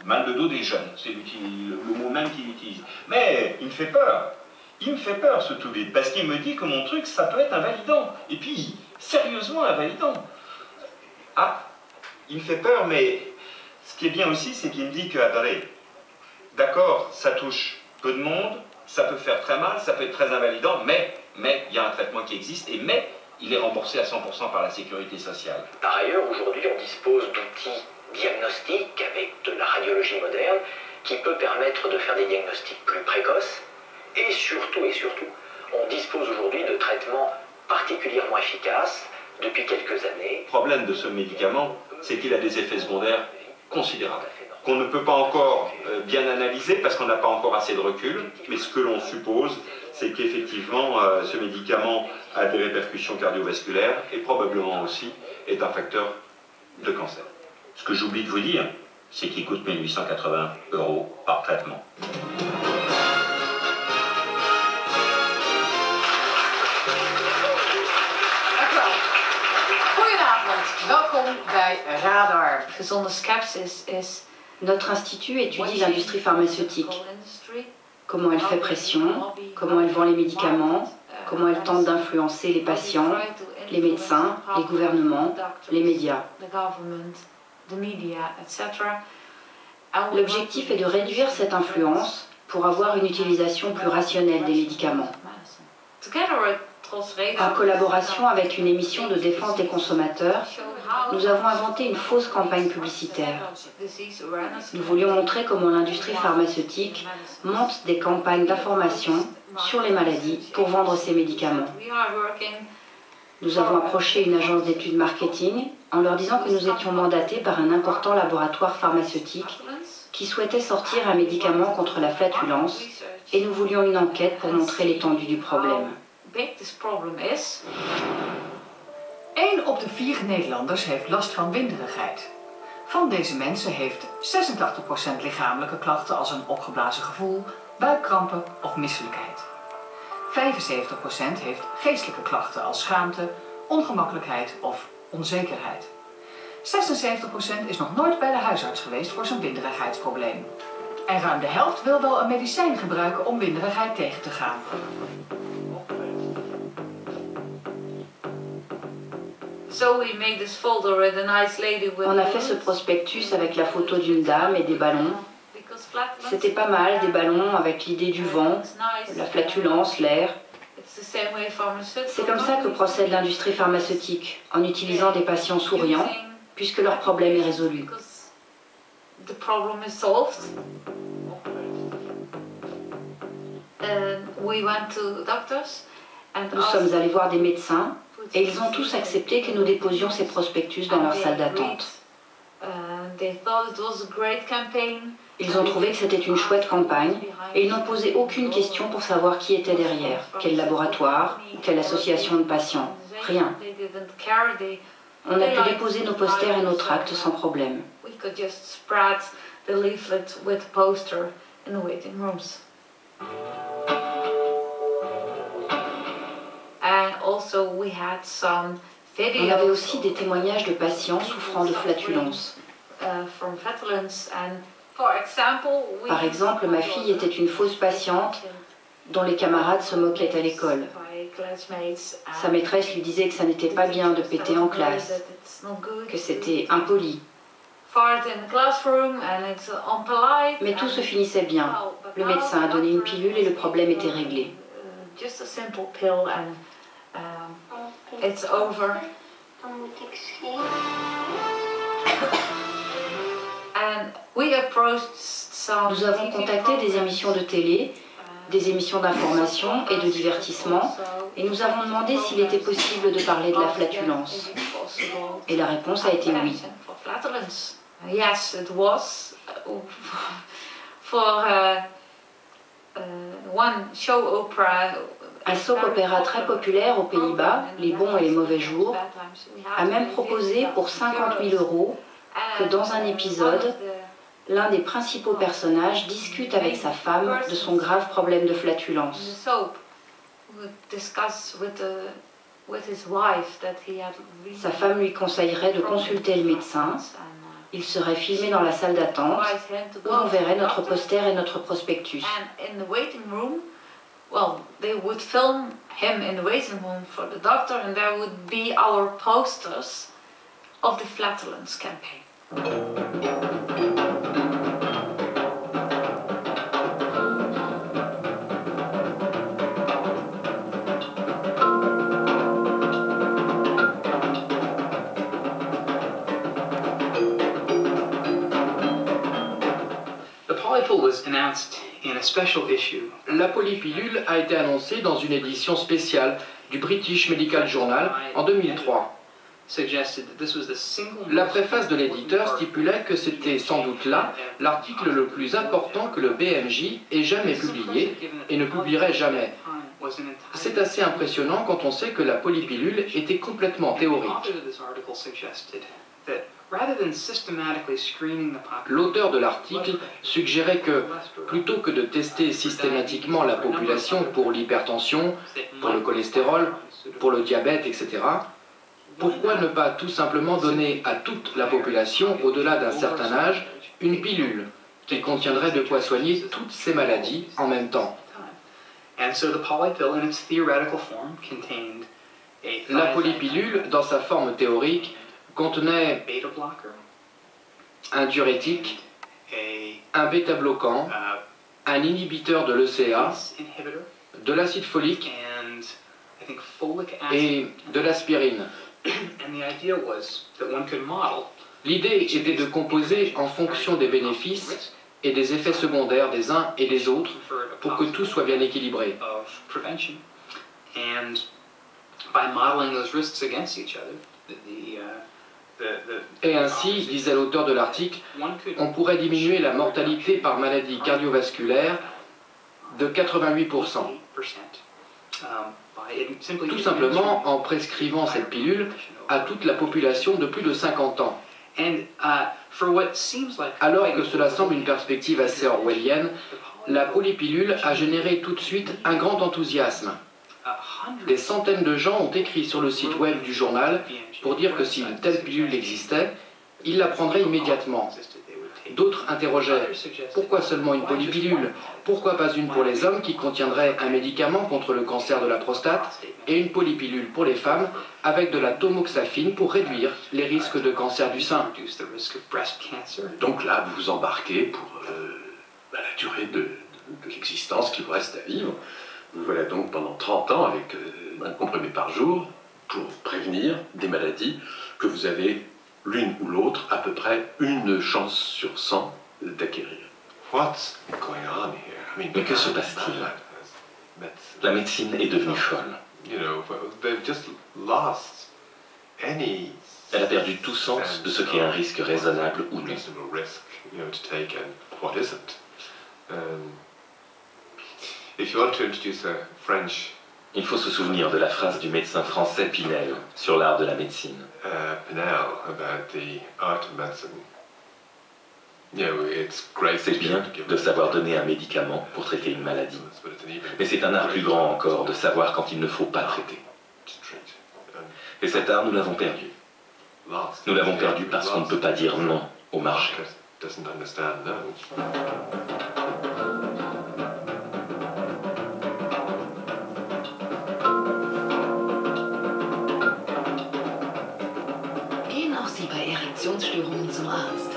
Mal de dos des jeunes, c'est le mot même qu'il utilise. Mais il me fait peur. Il me fait peur ce tout vide, parce qu'il me dit que mon truc, ça peut être invalidant. Et puis, sérieusement invalidant. Ah, il me fait peur, mais ce qui est bien aussi, c'est qu'il me dit que, attendez, d'accord, ça touche peu de monde, ça peut faire très mal, ça peut être très invalidant, mais il y a un traitement qui existe, mais il est remboursé à 100% par la sécurité sociale. Par ailleurs, aujourd'hui, on dispose d'outils diagnostiques avec de la radiologie moderne qui peut permettre de faire des diagnostics plus précoces. Et surtout, on dispose aujourd'hui de traitements particulièrement efficaces depuis quelques années. Le problème de ce médicament, c'est qu'il a des effets secondaires considérables, qu'on ne peut pas encore bien analyser parce qu'on n'a pas encore assez de recul, mais ce que l'on suppose, c'est qu'effectivement, ce médicament a des répercussions cardiovasculaires et probablement aussi est un facteur de cancer. Ce que j'oublie de vous dire, c'est qu'il coûte 1 880 € par traitement. Welkom bij Radar. Gezonde Skepsis is... Notre institut étudie l'industrie pharmaceutique. Comment elle fait pression, comment elle vend les médicaments, comment elle tente d'influencer les patients, les médecins, les gouvernements, les médias. L'objectif est de réduire cette influence pour avoir une utilisation plus rationnelle des médicaments. En collaboration avec une émission de défense des consommateurs, nous avons inventé une fausse campagne publicitaire. Nous voulions montrer comment l'industrie pharmaceutique monte des campagnes d'information sur les maladies pour vendre ces médicaments. Nous avons approché une agence d'études marketing en leur disant que nous étions mandatés par un important laboratoire pharmaceutique qui souhaitait sortir un médicament contre la flatulence et nous voulions une enquête pour montrer l'étendue du problème. 1 op de 4 Nederlanders heeft last van winderigheid. Van deze mensen heeft 86% lichamelijke klachten als een opgeblazen gevoel, buikkrampen of misselijkheid. 75% heeft geestelijke klachten als schaamte, ongemakkelijkheid of onzekerheid. 76% is nog nooit bij de huisarts geweest voor zijn winderigheidsprobleem. En ruim de helft wil wel een medicijn gebruiken om winderigheid tegen te gaan. On a fait ce prospectus avec la photo d'une dame et des ballons. C'était pas mal, des ballons avec l'idée du vent, la flatulence, l'air. C'est comme ça que procède l'industrie pharmaceutique, en utilisant des patients souriants, puisque leur problème est résolu. Nous sommes allés voir des médecins et ils ont tous accepté que nous déposions ces prospectus dans leur salle d'attente. Ils ont trouvé que c'était une chouette campagne et ils n'ont posé aucune question pour savoir qui était derrière, quel laboratoire ou quelle association de patients. Rien. On a pu déposer nos posters et nos tracts sans problème. On avait aussi des témoignages de patients souffrant de flatulence. Par exemple, ma fille était une fausse patiente dont les camarades se moquaient à l'école. Sa maîtresse lui disait que ça n'était pas bien de péter en classe, que c'était impoli. Mais tout se finissait bien. Le médecin a donné une pilule et le problème était réglé. Nous avons contacté des émissions de télé, des émissions d'information et de divertissement, et nous avons demandé s'il était possible de parler de la flatulence. Et la réponse a été oui. Un soap-opéra très populaire aux Pays-Bas, Les bons et les mauvais jours, a même proposé pour 50 000 € que dans un épisode, l'un des principaux personnages discute avec sa femme de son grave problème de flatulence. Sa femme lui conseillerait de consulter le médecin Il serait filmé dans la salle d'attente où on verrait notre poster et notre prospectus. Well, they would film him in the waiting room for the doctor, and there would be our posters of the flatulence campaign. The polypill was announced in a special issue. La polypilule a été annoncée dans une édition spéciale du British Medical Journal en 2003. La préface de l'éditeur stipulait que c'était sans doute là l'article le plus important que le BMJ ait jamais publié et ne publierait jamais. C'est assez impressionnant quand on sait que la polypilule était complètement théorique. L'auteur de l'article suggérait que, plutôt que de tester systématiquement la population pour l'hypertension, pour le cholestérol, pour le diabète, etc., pourquoi ne pas tout simplement donner à toute la population, au-delà d'un certain âge, une pilule qui contiendrait de quoi soigner toutes ces maladies en même temps? La polypilule, dans sa forme théorique, contenait un diurétique, un bêta-bloquant, un inhibiteur de l'ECA, de l'acide folique et de l'aspirine. L'idée était de composer en fonction des bénéfices et des effets secondaires des uns et des autres pour que tout soit bien équilibré. Et ainsi, disait l'auteur de l'article, on pourrait diminuer la mortalité par maladie cardiovasculaire de 88%. Tout simplement en prescrivant cette pilule à toute la population de plus de 50 ans. Alors que cela semble une perspective assez orwellienne, la polypilule a généré tout de suite un grand enthousiasme. Des centaines de gens ont écrit sur le site web du journal pour dire que si une telle pilule existait, ils la prendraient immédiatement. D'autres interrogeaient « Pourquoi seulement une polypilule? Pourquoi pas une pour les hommes qui contiendrait un médicament contre le cancer de la prostate et une polypilule pour les femmes avec de la tamoxifène pour réduire les risques de cancer du sein ?» Donc là, vous vous embarquez pour la durée de l'existence qu'il vous reste à vivre. Vous voilà donc pendant 30 ans avec un comprimé par jour pour prévenir des maladies que vous avez l'une ou l'autre à peu près une chance sur 100 d'acquérir. Mais que se passe-t-il? La médecine est devenue folle. Elle a perdu tout sens de ce qu'est un risque raisonnable ou non. Il faut se souvenir de la phrase du médecin français Pinel sur l'art de la médecine. C'est bien de savoir donner un médicament pour traiter une maladie, mais c'est un art plus grand encore de savoir quand il ne faut pas traiter. Et cet art, nous l'avons perdu. Nous l'avons perdu parce qu'on ne peut pas dire non au marché. Gehen auch Sie bei Erektionsstörungen zum Arzt.